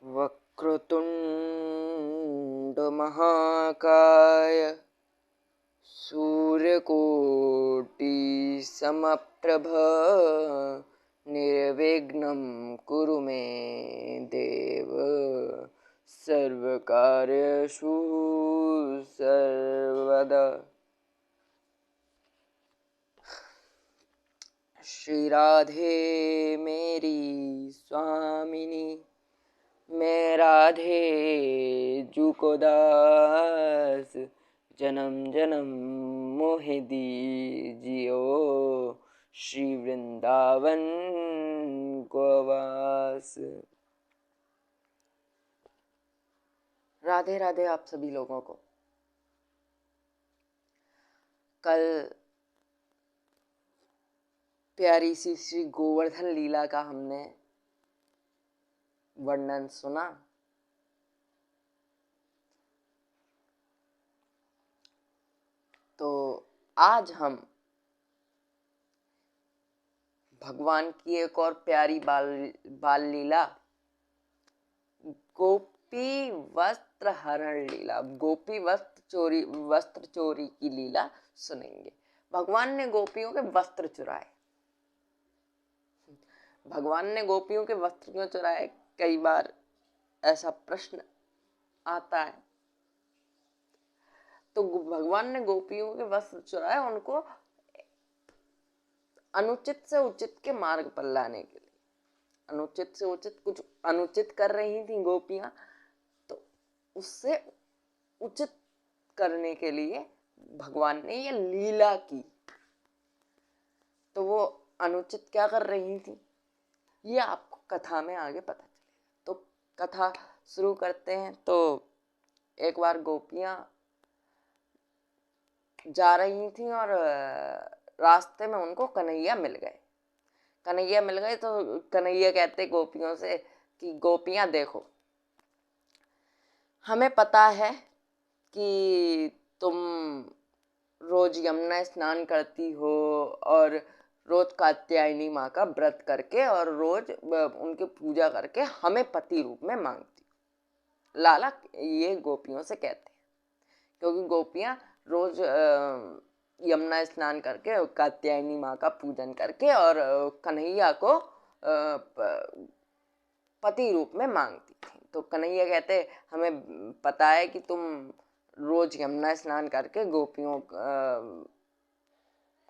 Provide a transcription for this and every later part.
वक्रतुण्डमहाकाय सूर्यकोटिसमप्रभ निर्विघ्नं कुरु मे देव सर्वकार्येषु सर्वदा। श्री राधे मेरी स्वामिनी, मैं राधे जू को दास, जन्म जन्म मोहि दीजियो श्री वृंदावन को वास। राधे राधे आप सभी लोगों को। कल प्यारी सी श्री गोवर्धन लीला का हमने वर्णन सुना। तो आज हम भगवान की एक और प्यारी बाल लीला, गोपी वस्त्र हरण लीला, गोपी वस्त्र चोरी की लीला सुनेंगे। भगवान ने गोपियों के वस्त्र चुराए। भगवान ने गोपियों के वस्त्र क्यों चुराए? कई बार ऐसा प्रश्न आता है। तो भगवान ने गोपियों के वस्त्र चुराए उनको अनुचित से उचित के मार्ग पर लाने के लिए। अनुचित से उचित, कुछ अनुचित कर रही थी गोपियां, तो उससे उचित करने के लिए भगवान ने ये लीला की। तो वो अनुचित क्या कर रही थी ये आपको कथा में आगे पता चलेगा। तो कथा शुरू करते हैं। तो एक बार गोपियां जा रही थी और रास्ते में उनको कन्हैया मिल गए। तो कन्हैया कहते गोपियों से कि गोपियां देखो, हमें पता है कि तुम रोज यमुना स्नान करती हो और रोज कात्यायनी माँ का व्रत करके और रोज उनकी पूजा करके हमें पति रूप में मांगती हो। लाला ये गोपियों से कहते हैं, क्योंकि गोपियां रोज यमुना स्नान करके कात्यायनी माँ का पूजन करके और कन्हैया को पति रूप में मांगती थी। तो कन्हैया कहते हमें पता है कि तुम रोज यमुना स्नान करके गोपियों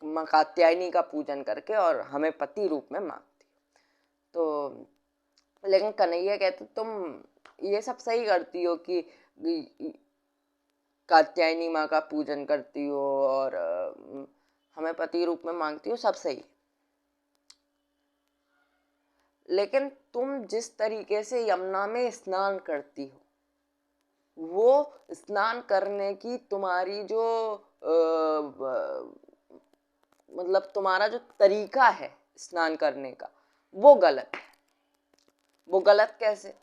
कात्यायनी का पूजन करके और हमें पति रूप में मांगती हो। तो लेकिन कन्हैया कहते तुम ये सब सही करती हो कि कात्यायनी माँ का पूजन करती हो और हमें पति रूप में मांगती हो, सब सही। लेकिन तुम जिस तरीके से यमुना में स्नान करती हो, वो स्नान करने की तुम्हारी जो मतलब तुम्हारा जो तरीका है स्नान करने का, वो गलत है। वो गलत कैसे?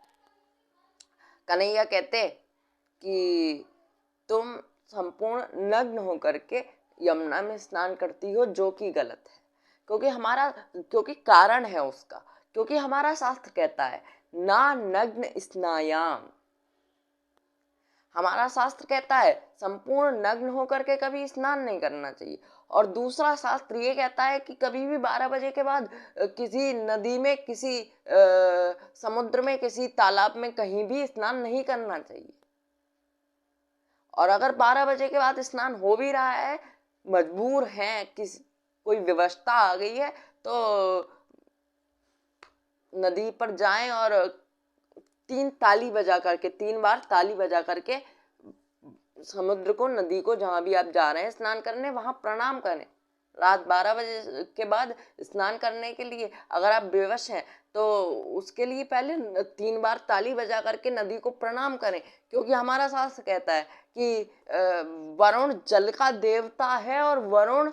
कन्हैया कहते कि तुम संपूर्ण नग्न होकर के यमुना में स्नान करती हो, जो कि गलत है। क्योंकि कारण है उसका, क्योंकि हमारा शास्त्र कहता है ना नग्न स्नायाम। हमारा शास्त्र कहता है संपूर्ण नग्न होकर के कभी स्नान नहीं करना चाहिए। और दूसरा शास्त्र ये कहता है कि कभी भी 12 बजे के बाद किसी नदी में, किसी समुद्र में, किसी तालाब में कहीं भी स्नान नहीं करना चाहिए। और अगर 12 बजे के बाद स्नान हो भी रहा है, मजबूर हैं, कोई व्यवस्था आ गई है, तो नदी पर जाएं और 3 बार ताली बजा करके समुद्र को, नदी को, जहां भी आप जा रहे हैं स्नान करने, वहां प्रणाम करें। रात 12 बजे के बाद स्नान करने के लिए अगर आप बेवश हैं तो उसके लिए पहले 3 बार ताली बजा करके नदी को प्रणाम करें। क्योंकि हमारा शास्त्र कहता है कि वरुण जल का देवता है और वरुण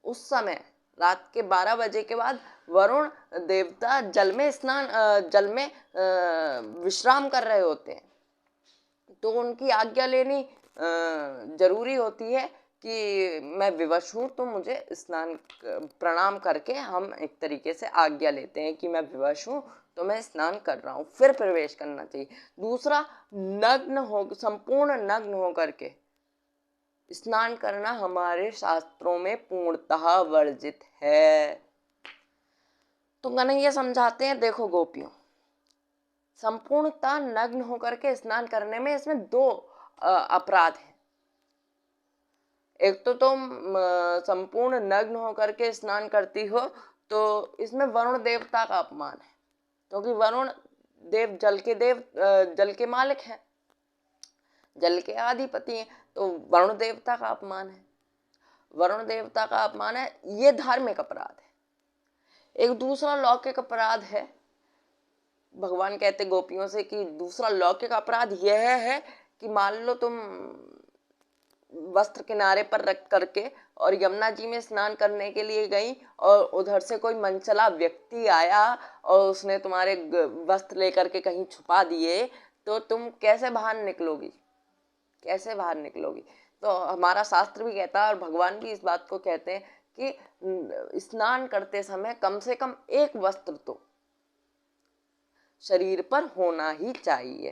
उस समय रात के 12 बजे के बाद वरुण देवता जल में विश्राम कर रहे होते हैं। तो उनकी आज्ञा लेनी जरूरी होती है कि मैं विवश हूँ, तो मुझे स्नान प्रणाम करके हम एक तरीके से आज्ञा लेते हैं कि मैं विवश हूँ, तो मैं स्नान कर रहा हूँ, फिर प्रवेश करना चाहिए। दूसरा, संपूर्ण नग्न हो करके स्नान करना हमारे शास्त्रों में पूर्णतः वर्जित है। तो कन्हैया समझाते हैं, देखो गोपियों, संपूर्णतः नग्न होकर के स्नान करने में इसमें दो अपराध हैं। एक तो तुम संपूर्ण नग्न होकर के स्नान करती हो, तो इसमें वरुण देवता का अपमान है, क्योंकि वरुण देव जल के मालिक हैं, जल के अधिपति हैं, तो वरुण देवता का अपमान है, वरुण देवता का अपमान है, ये धार्मिक अपराध है। एक दूसरा लौकिक अपराध है, भगवान कहते गोपियों से कि दूसरा लौकिक अपराध यह है कि मान लो तुम वस्त्र किनारे पर रख करके और यमुना जी में स्नान करने के लिए गई, और उधर से कोई मनचला व्यक्ति आया और उसने तुम्हारे वस्त्र लेकर के कहीं छुपा दिए, तो तुम कैसे बाहर निकलोगी, कैसे बाहर निकलोगी? तो हमारा शास्त्र भी कहता है और भगवान भी इस बात को कहते हैं कि स्नान करते समय कम से कम एक वस्त्र तो शरीर पर होना ही चाहिए।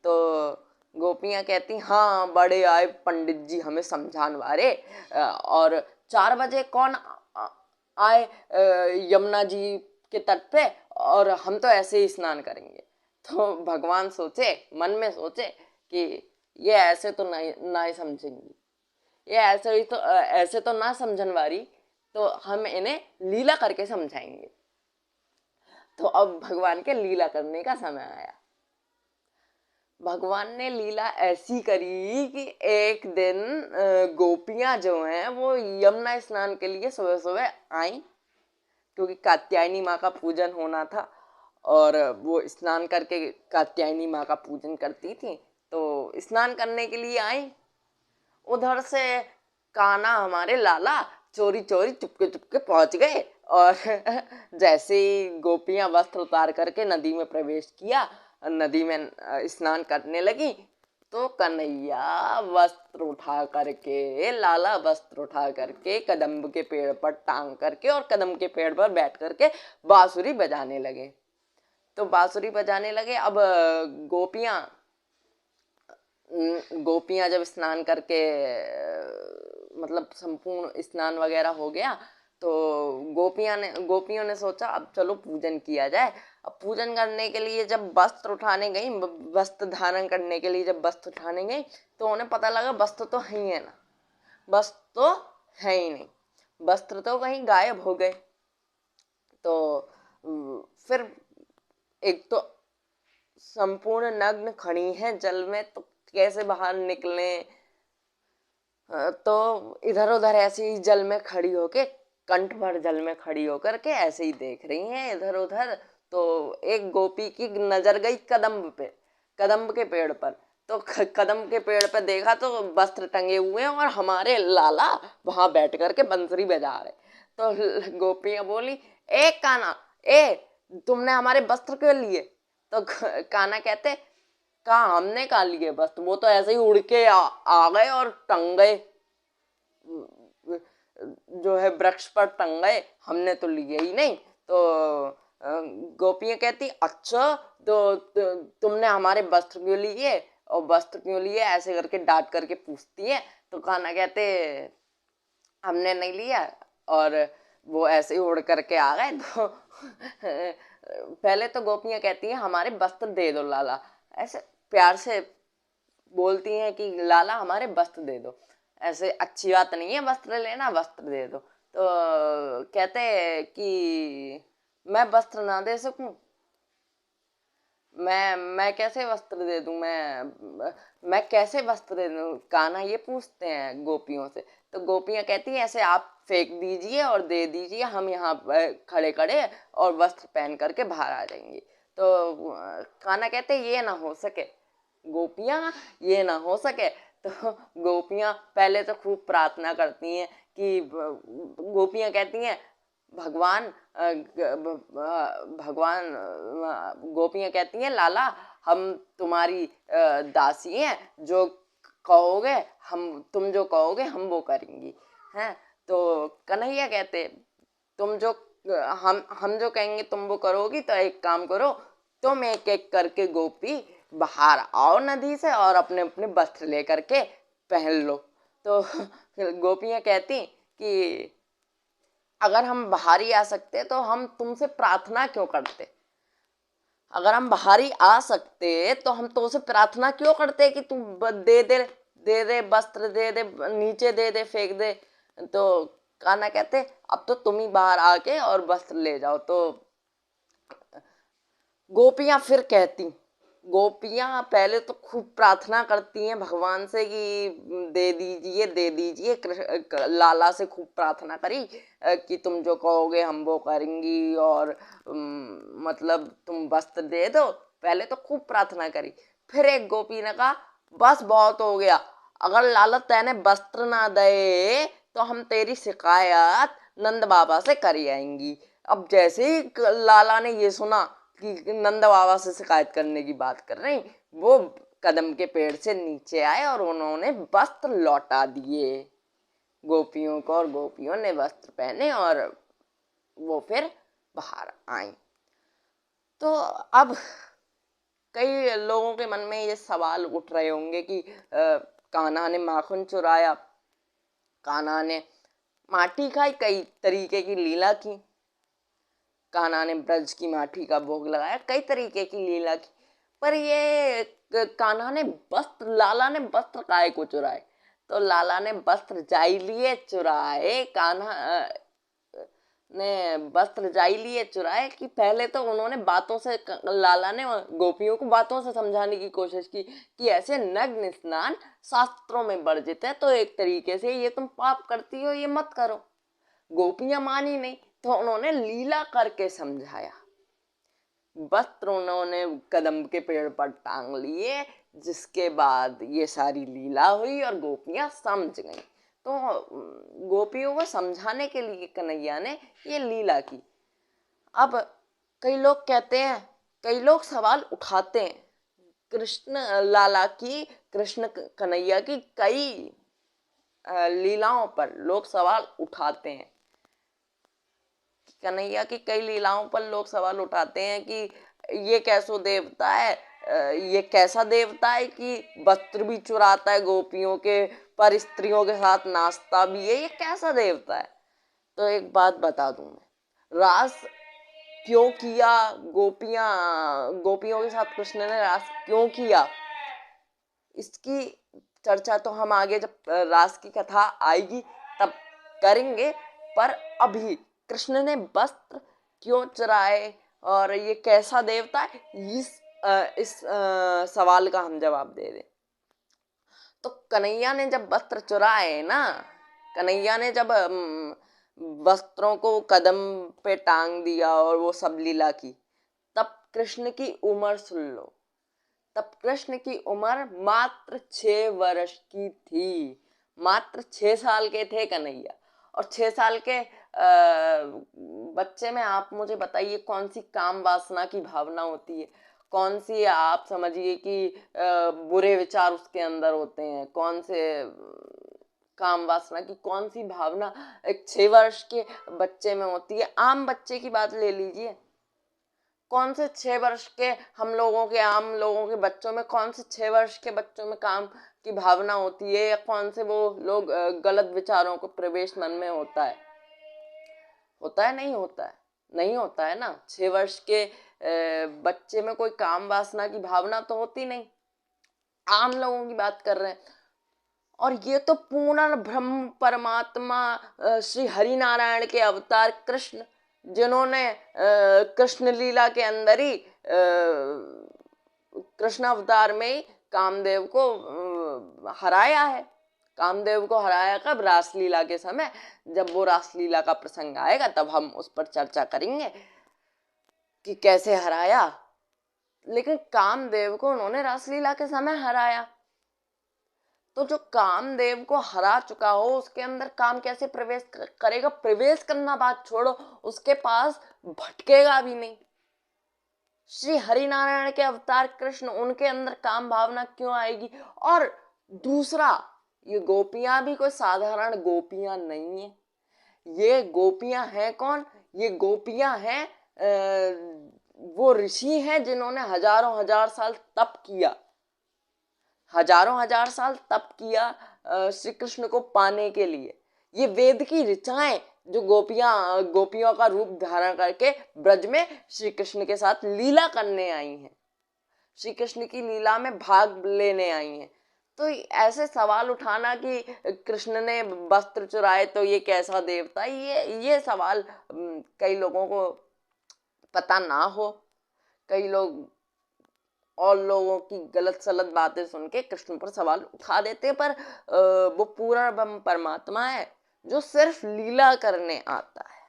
तो गोपियां कहती, हाँ बड़े आए पंडित जी हमें समझाने वाले, और 4 बजे कौन आए यमुना जी के तट पे, और हम तो ऐसे ही स्नान करेंगे। तो भगवान सोचे, मन में सोचे कि ये ऐसे तो ना ही समझेंगी, ये ऐसे तो ना समझन वाली, तो हम इन्हें लीला करके समझाएंगे। तो अब भगवान के लीला करने का समय आया। भगवान ने लीला ऐसी करी कि एक दिन गोपियां जो हैं वो यमुना स्नान के लिए सुबह सुबह आई, क्योंकि कात्यायनी माँ का पूजन होना था और वो स्नान करके कात्यायनी माँ का पूजन करती थी, तो स्नान करने के लिए आई। उधर से कान्हा हमारे लाला चोरी चोरी चुपके चुपके पहुंच गए, और जैसे ही गोपियां वस्त्र उतार करके नदी में प्रवेश किया, नदी में स्नान करने लगी, तो कन्हैया वस्त्र उठा करके, लाला वस्त्र उठा करके कदम्ब के पेड़ पर टांग करके और कदम्ब के पेड़ पर बैठ करके बांसुरी बजाने लगे। तो बांसुरी बजाने लगे। अब गोपियां जब स्नान करके मतलब संपूर्ण स्नान वगैरह हो गया, तो गोपियों ने सोचा अब चलो पूजन किया जाए। अब पूजन करने के लिए जब वस्त्र उठाने गई, वस्त्र धारण करने के लिए जब वस्त्र उठाने गई, तो उन्हें पता लगा वस्त्र तो है ही है ना, वस्त्र तो है ही नहीं, वस्त्र तो कहीं गायब हो गए। तो फिर एक तो संपूर्ण नग्न खड़ी है जल में, तो कैसे बाहर निकले? तो इधर उधर ऐसे ही जल में खड़ी होके, कंठ भर जल में खड़ी होकर के ऐसे ही देख रही हैं इधर उधर। तो एक गोपी की नजर गई कदम्ब के पेड़ पर। तो कदम्ब के पेड़ पर देखा तो वस्त्र टंगे हुए हैं और हमारे लाला वहां बैठ करके बंसुरी बजा रहे। तो गोपियां बोली, ए कान्हा, तुमने हमारे वस्त्र क्यों लिए? तो कान्हा कहते, कहा हमने कहा लिए वस्त्र, वो तो ऐसे ही उड़ के आ गए और टंग गए, जो है वृक्ष पर टंग गए, हमने तो लिए ही नहीं। तो गोपियां कहती, अच्छा तो तुमने हमारे वस्त्र क्यों लिए, और वस्त्र क्यों लिए, ऐसे करके डांट करके पूछती है। तो कान्हा कहते, हमने नहीं लिया, और वो ऐसे ही उड़ करके आ गए। तो पहले तो गोपियां कहती हैं हमारे वस्त्र दे दो लाला, ऐसे प्यार से बोलती हैं कि लाला हमारे वस्त्र दे दो, ऐसे अच्छी बात नहीं है वस्त्र लेना, वस्त्र दे दो। तो कहते कि मैं वस्त्र ना दे सकूं, मैं कैसे वस्त्र दे दूं, मैं कैसे वस्त्र दे दूं? कान्हा ये पूछते हैं गोपियों से। तो गोपियां कहती हैं ऐसे आप फेंक दीजिए और दे दीजिए, हम यहाँ खड़े खड़े और वस्त्र पहन करके बाहर आ जाएंगे। तो कान्हा कहते ये ना हो सके गोपियां, ये ना हो सके। तो गोपियां पहले तो खूब प्रार्थना करती हैं कि गोपियां कहती हैं भगवान गोपियां कहती हैं लाला हम तुम्हारी दासी हैं, जो कहोगे तुम जो कहोगे हम वो करेंगी हैं। तो कन्हैया कहते तुम जो हम जो कहेंगे तुम वो करोगी, तो एक काम करो, तुम एक एक करके गोपी बाहर आओ नदी से और अपने अपने वस्त्र लेकर के पहन लो। तो गोपियां कहती कि अगर हम बाहर ही आ सकते तो हम तुमसे प्रार्थना क्यों करते, अगर हम बाहर ही आ सकते तो हम तुमसे प्रार्थना क्यों करते कि तू दे दे वस्त्र, दे दे नीचे, दे दे फेंक दे। तो कान्हा कहते अब तो तुम ही बाहर आके और वस्त्र ले जाओ। तो गोपियां फिर कहती, गोपियां पहले तो खूब प्रार्थना करती हैं भगवान से कि दे दीजिए दे दीजिए, लाला से खूब प्रार्थना करी कि तुम जो कहोगे हम वो करेंगी, और मतलब तुम वस्त्र दे दो। पहले तो खूब प्रार्थना करी। फिर एक गोपी ने कहा बस बहुत हो गया, अगर लाला तेने वस्त्र ना दे तो हम तेरी शिकायत नंद बाबा से कर आएंगी। अब जैसे ही लाला ने ये सुना कि नंद बाबा से शिकायत करने की बात कर रही, वो कदम के पेड़ से नीचे आए और उन्होंने वस्त्र लौटा दिए गोपियों को, और गोपियों ने वस्त्र पहने और वो फिर बाहर आई। तो अब कई लोगों के मन में ये सवाल उठ रहे होंगे कि कान्हा ने माखन चुराया, कान्हा ने माटी खाई, कई तरीके की लीला की, कान्हा ने ब्रज की माटी का भोग लगाया, कई तरीके की लीला की, पर ये कान्हा ने वस्त्र, लाला ने वस्त्र काहे को चुराए? तो लाला ने वस्त्र जाई लिए चुराए, कान्हा ने वस्त्र जाई लिए चुराए कि पहले तो उन्होंने बातों से, लाला ने गोपियों को बातों से समझाने की कोशिश की कि ऐसे नग्न स्नान शास्त्रों में वर्जित है, तो एक तरीके से ये तुम पाप करती हो, ये मत करो। गोपियां मानी नहीं, तो उन्होंने लीला करके समझाया। वस्त्र उन्होंने कदम के पेड़ पर टांग लिए, जिसके बाद ये सारी लीला हुई और गोपियां समझ गईं। तो गोपियों को समझाने के लिए कन्हैया ने ये लीला की। अब कई लोग कहते हैं, कई लोग सवाल उठाते हैं कृष्ण लाला की, कृष्ण कन्हैया की कई लीलाओं पर लोग सवाल उठाते हैं, कन्हैया की कई लीलाओं पर लोग सवाल उठाते हैं कि ये कैसो देवता है, ये कैसा देवता है कि वस्त्र भी चुराता है गोपियों के, पर स्त्रियों के साथ नाचता भी है, ये कैसा देवता है? तो एक बात बता दूं मैं, रास क्यों किया, गोपियों के साथ कृष्ण ने रास क्यों किया, इसकी चर्चा तो हम आगे जब रास की कथा आएगी तब करेंगे। पर अभी कृष्ण ने वस्त्र क्यों चुराए और ये कैसा देवता है, इस सवाल का हम जवाब दे दें। तो कन्हैया ने जब वस्त्र चुराए ना, कन्हैया ने जब वस्त्रों को कदम पे टांग दिया और वो सब लीला की, तब कृष्ण की उम्र सुन लो, तब कृष्ण की उम्र मात्र 6 वर्ष की थी। मात्र 6 साल के थे कन्हैया। और 6 साल के बच्चे में आप मुझे बताइए कौन सी काम वासना की भावना होती है, कौन सी, आप समझिए कि बुरे विचार उसके अंदर होते हैं, कौन से काम वासना की कौन सी भावना एक 6 वर्ष के बच्चे में होती है? आम बच्चे की बात ले लीजिए, कौन से 6 वर्ष के हम लोगों के, आम लोगों के बच्चों में कौन से 6 वर्ष के बच्चों में काम की भावना होती है, या कौन से वो लोग गलत विचारों को प्रवेश मन में होता है? होता है, नहीं होता है? नहीं होता है ना। 6 वर्ष के बच्चे में कोई काम वासना की भावना तो होती नहीं, आम लोगों की बात कर रहे हैं। और ये तो पूर्ण ब्रह्म परमात्मा श्री हरि नारायण के अवतार कृष्ण, जिन्होंने कृष्ण लीला के अंदर ही कृष्ण अवतार में ही कामदेव को हराया है। कामदेव को हराया कब? रासलीला के समय। जब वो रासलीला का प्रसंग आएगा तब हम उस पर चर्चा करेंगे कि कैसे हराया, लेकिन कामदेव को उन्होंने रासलीला के समय हराया। तो जो कामदेव को हरा चुका हो उसके अंदर काम कैसे प्रवेश करेगा? प्रवेश करना बात छोड़ो, उसके पास भटकेगा भी नहीं। श्री हरिनारायण के अवतार कृष्ण, उनके अंदर काम भावना क्यों आएगी? और दूसरा, ये गोपियां भी कोई साधारण गोपियां नहीं है। ये गोपियां हैं कौन? ये गोपियां हैं, वो ऋषि हैं जिन्होंने हजारों हजार साल तप किया, हजारों हजार साल तप किया श्री कृष्ण को पाने के लिए। ये वेद की ऋचाएं जो गोपियों का रूप धारण करके ब्रज में श्री कृष्ण के साथ लीला करने आई हैं, श्री कृष्ण की लीला में भाग लेने आई हैं। तो ऐसे सवाल उठाना कि कृष्ण ने वस्त्र चुराए तो ये कैसा देवता, ये सवाल कई लोगों को पता ना हो, कई लोग और लोगों की गलत सलत बातें सुन के कृष्ण पर सवाल उठा देते, पर वो पूर्ण ब्रह्म परमात्मा है जो सिर्फ लीला करने आता है।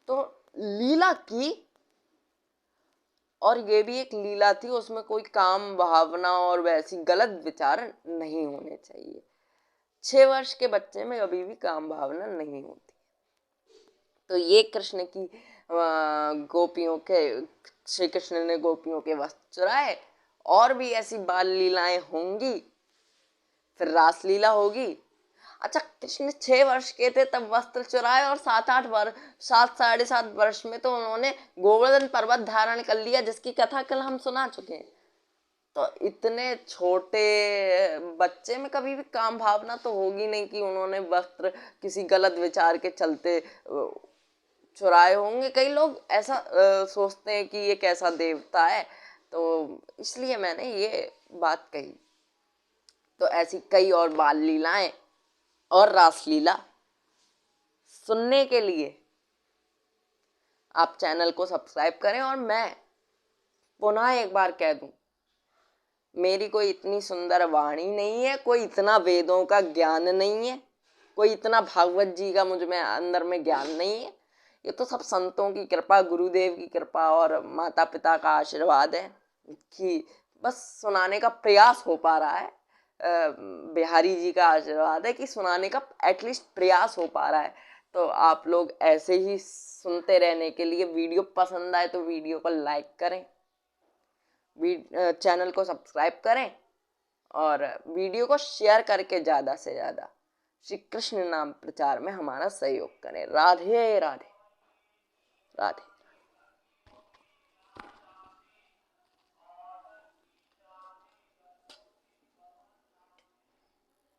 तो लीला की, और ये भी एक लीला थी, उसमें कोई काम भावना और वैसी गलत विचार नहीं होने चाहिए। 6 वर्ष के बच्चे में कभी भी काम भावना नहीं होती। तो ये कृष्ण की गोपियों के, श्री कृष्ण ने गोपियों के वस्त्र चुराए, और भी ऐसी बाल लीलाएं होंगी, फिर रास लीला होगी। अच्छा, कृष्ण 6 वर्ष के थे तब वस्त्र चुराए, और 7-8 वर्ष, 7-7.5 वर्ष में तो उन्होंने गोवर्धन पर्वत धारण कर लिया, जिसकी कथा कल हम सुना चुके हैं। तो इतने छोटे बच्चे में कभी भी काम भावना तो होगी नहीं कि उन्होंने वस्त्र किसी गलत विचार के चलते चुराए होंगे। कई लोग ऐसा सोचते हैं कि ये कैसा देवता है, तो इसलिए मैंने ये बात कही। तो ऐसी कई और बाल लीलाएं और रासलीला सुनने के लिए आप चैनल को सब्सक्राइब करें। और मैं पुनः एक बार कह दूं, मेरी कोई इतनी सुंदर वाणी नहीं है, कोई इतना वेदों का ज्ञान नहीं है, कोई इतना भागवत जी का मुझ में अंदर में ज्ञान नहीं है। ये तो सब संतों की कृपा, गुरुदेव की कृपा और माता पिता का आशीर्वाद है कि बस सुनाने का प्रयास हो पा रहा है। बिहारी जी का आशीर्वाद है कि सुनाने का एटलीस्ट प्रयास हो पा रहा है। तो आप लोग ऐसे ही सुनते रहने के लिए, वीडियो पसंद आए तो वीडियो को लाइक करें, चैनल को सब्सक्राइब करें, और वीडियो को शेयर करके ज़्यादा से ज़्यादा श्री कृष्ण नाम प्रचार में हमारा सहयोग करें। राधे राधे राधे।